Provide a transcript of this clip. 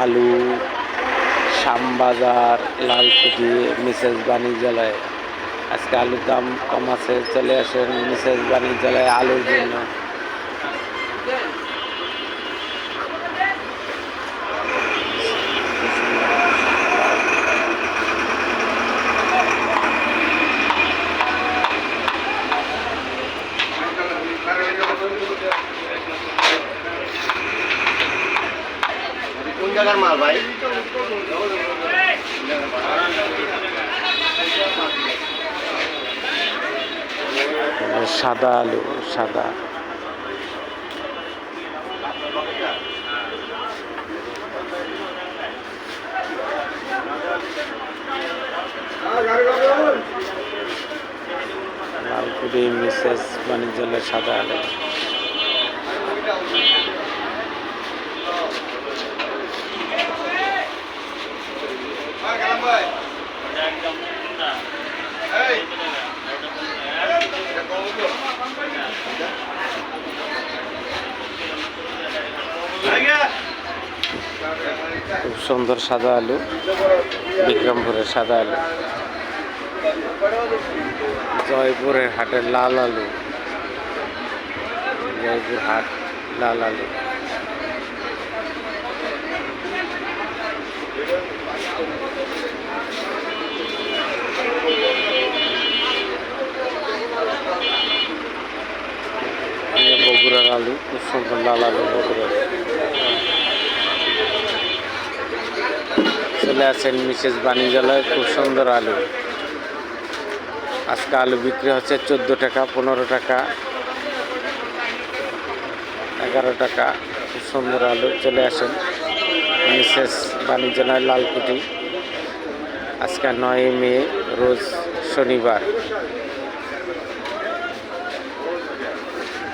আলু, শ্যামবাজার, লালকুঠি, মিসেস বাণিজ্যালয়। আজকে আলুর দাম কম আছে, চলে আসেন মিসেস বাণিজ্যালয় আলুর জন্য। কোন জায়গার মাল ভাই? সাদা আলু, সাদা লালকুঠি মিসেস বাণিজ্যালয় সাদা আলু। খুব সুন্দর সাদা আলু, বিক্রমপুরের সাদা আলু। জয়পুরের হাটের লাল আলু, জয়পুর হাট লাল আলু। বগুড়ার আলু, খুব সুন্দর লাল আলু বগুড়ার। চলে আসেন মিসেস বাণিজ্যালয়, খুব সুন্দর আলু। আজকে আলু বিক্রি হচ্ছে 14 টাকা, 15 টাকা, 11 টাকা। খুব সুন্দর আলু। চলে আসেন মিসেস বাণিজ্যালয় লালকুঠি। আজকে 9 মে, রোজ শনিবার।